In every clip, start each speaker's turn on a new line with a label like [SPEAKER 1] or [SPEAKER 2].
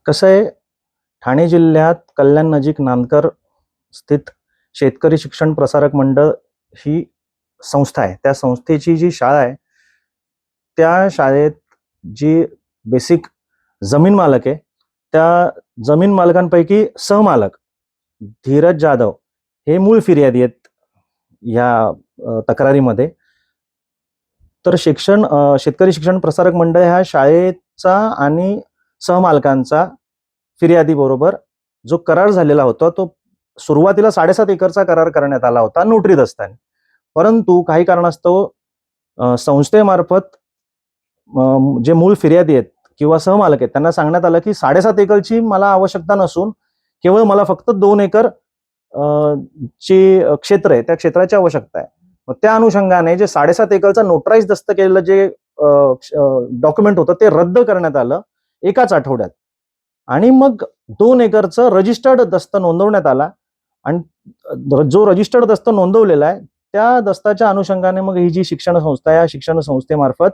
[SPEAKER 1] कसं आहे, ठाणे जिल्ह्यात कल्याण नजीक नांदकर स्थित शेतकरी शिक्षण प्रसारक मंडळ ही संस्था आहे. त्या संस्थेची जी शाळा आहे, त्या शाळेत जी बेसिक जमीन मालक आहे, त्या जमीन मालकांपैकी सहमालक धीरज जाधव हे मूळ फिर्यादी आहेत या तक्रारीमध्ये. तर शेतकरी शिक्षण प्रसारक मंडळ ह्या शाळेचा आणि सहमालकांचा फिर्यादी बरोबर जो करार झालेला होता, तो सुरुवातीला 7.5 एकरचा करार करण्यात आला होता नोटरी दस्ताने. परंतु काही कारणास्तव संस्थेमार्फत जे मूळ फिर्यादी आहेत किंवा सहमालक आहेत त्यांना सांगण्यात आलं की 7.5 एकरची मला आवश्यकता नसून केवळ मला फक्त 2 एकर चे क्षेत्र आहे, त्या क्षेत्राची आवश्यकता आहे. मग त्या अनुषंगाने जे 7.5 एकरचा नोटराईज दस्त केलेलं जे डॉक्युमेंट होतं ते रद्द करण्यात आलं एकाच आठवड्यात. आणि मग 2 एकरचं रजिस्टर्ड दस्त नोंदवण्यात आला आणि जो रजिस्टर्ड दस्त नोंदवलेला आहे त्या दस्ताच्या अनुषंगाने मग ही जी शिक्षण संस्था आहे, या शिक्षण संस्थेमार्फत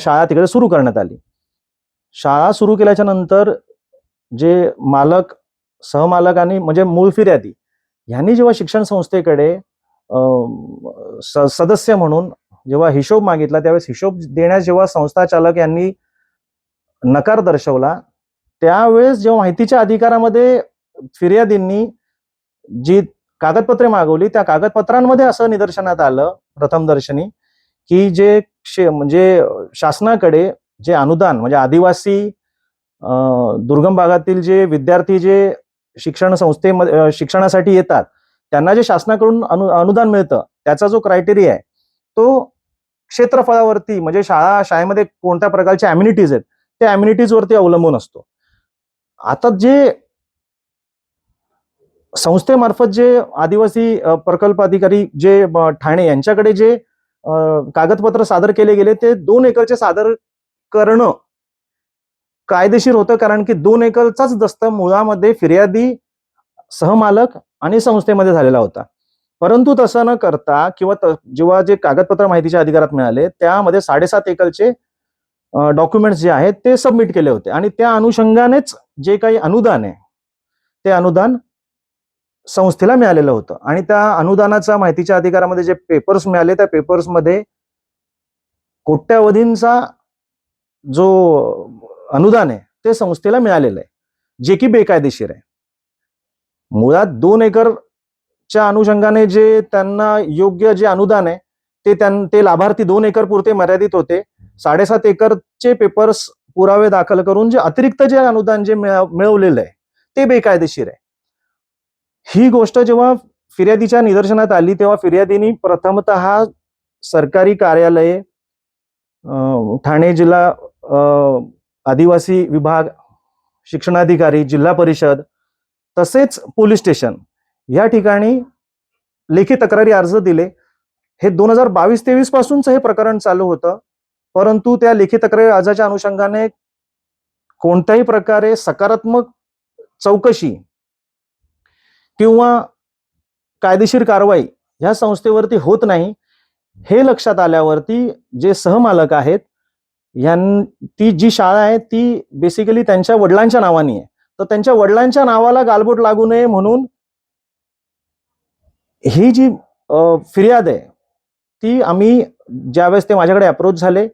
[SPEAKER 1] शाळा तिकडे सुरू करण्यात आली. शाळा सुरू केल्याच्या नंतर जे मालक, सहमालक आणि म्हणजे मूळ फिर्यादी यांनी जेव्हा शिक्षण संस्थेकडे सदस्य म्हणून जेव्हा हिशोब मागितला, त्यावेळेस हिशोब देण्यास जेव्हा संस्था चालक यांनी नकार दर्शवला, त्यावेळेस जेव्हा माहितीच्या अधिकारामध्ये फिर्यादींनी जी कागदपत्रे मागवली, त्या कागदपत्रांमध्ये असं निदर्शनात आलं प्रथमदर्शनी की म्हणजे शासनाकडे जे अनुदान म्हणजे आदिवासी दुर्गम भागातील जे विद्यार्थी जे शिक्षण संस्थेमध्ये शिक्षणासाठी येतात त्यांना जे शासनाकडून अनुदान मिळतं, त्याचा जो क्रायटेरिया आहे तो क्षेत्रफळावरती म्हणजे शाळेमध्ये कोणत्या प्रकारचे अम्युनिटीज आहेत त्या अम्युनिटीज वरती अवलंबून असतो. आता जे संस्थेमार्फत जे आदिवासी प्रकल्प अधिकारी जे ठाणे यांच्याकडे जे कागदपत्र सादर केले गेले ते 2 एकरचे सादर करणं कायदेशीर होतं, कारण की 2 एकरचाच दस्त मुळामध्ये फिर्यादी, सहमालक आणि संस्थेमध्ये झालेला होता. परंतु तसं न करता किंवा जेव्हा जे कागदपत्र माहितीच्या अधिकारात मिळाले त्यामध्ये 7.5 एकरचे डॉक्युमेंट्स जे आहेत ते सबमिट केले होते आणि त्या अनुषंगानेच जे काही अनुदान आहे ते अनुदान संस्थेला मिळालेलं होतं. आणि त्या अनुदानाचा माहितीच्या अधिकारामध्ये जे पेपर्स मिळाले त्या पेपर्समध्ये कोट्यावधींचा जो अनुदान आहे ते संस्थेला मिळालेलं आहे, जे की बेकायदेशीर आहे. मुळात 2 एकरच्या अनुषंगाने जे त्यांना योग्य जे अनुदान आहे ते लाभार्थी 2 एकर पुरते मर्यादित होते. 7.5 एकरचे पेपर्स पुरावे दाखल करून जे अतिरिक्त जे अनुदान जे मिळवलेलं आहे ते बेकायदेशीर आहे. ही गोष्ट जेव्हा फिर्यादीच्या निदर्शनात आली तेव्हा फिर्यादींनी प्रथमतः सरकारी कार्यालये, ठाणे जिल्हा आदिवासी विभाग, शिक्षणाधिकारी, जिल्हा परिषद तसेच पोलीस स्टेशन या ठिकाणी लेखी तक्रारी अर्ज दिले. हे 2022-23 पासूनच हे प्रकरण चालू होतं, परंतु त्या लेखी तक्रारी अर्जाच्या अनुषंगाने कोणत्याही प्रकारे सकारात्मक चौकशी किंवा कायदेशीर कारवाई ह्या संस्थेवरती होत नाही. हे लक्षात आल्यावरती जे सहमालक आहेत ती जी शाळा आहे ती बेसिकली त्यांच्या वडिलांच्या नावाने आहे, तर त्यांच्या वडिलांच्या नावाला गालबोट लागू नये म्हणून ही जी फिर्याद आहे ती आम्ही ज्यावेळेस ते माझ्याकडे अप्रोच झाले,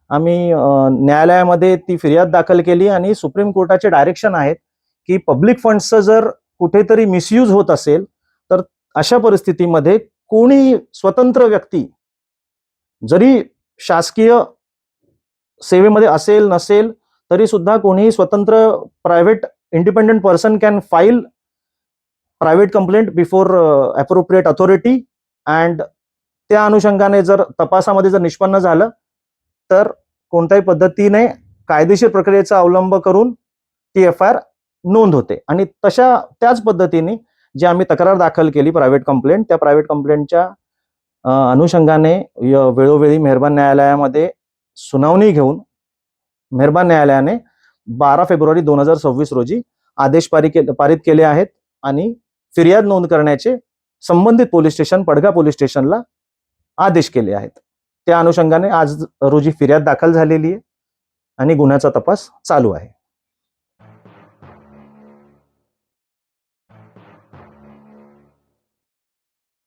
[SPEAKER 1] आम्ही न्यायालयामध्ये ती फिर्याद दाखल केली आणि सुप्रीम कोर्टाचे डायरेक्शन आहेत की पब्लिक फंड्सचं जर कुठेतरी मिसयूज होत असेल तर अशा परिस्थितीमध्ये कोणी स्वतंत्र व्यक्ती जरी शासकीय सेवेमध्ये असेल नसेल तरी सुद्धा कोणी स्वतंत्र private independent person can file private complaint before appropriate authority and त्या अनुषंगाने जर तपासामध्ये जर निष्पन्न झालं तर कोणत्याही पद्धतीने कायदेशीर प्रक्रियेचा अवलंब करून ती FIR नोंद होते. आणि त्याच पद्धतीने जे आम्ही तक्रार दाखल केली प्रायव्हेट कंप्लेंट, त्या प्रायव्हेट कंप्लेंटच्या अनुषंगाने वेळोवेळी मेहरबान न्यायालयामध्ये सुनावणी घेऊन मेहरबान न्यायालयाने 12 फेब्रुवारी 2026 रोजी आदेश पारित केले आहेत आणि फिर्याद नोंद करण्याचे संबंधित पोलीस स्टेशन पडघा पोलीस स्टेशनला आदेश केले आहेत. त्या अनुषंगाने आज रोजी फिर्याद दाखल झालेली आहे आणि गुन्ह्याचा तपास चालू आहे.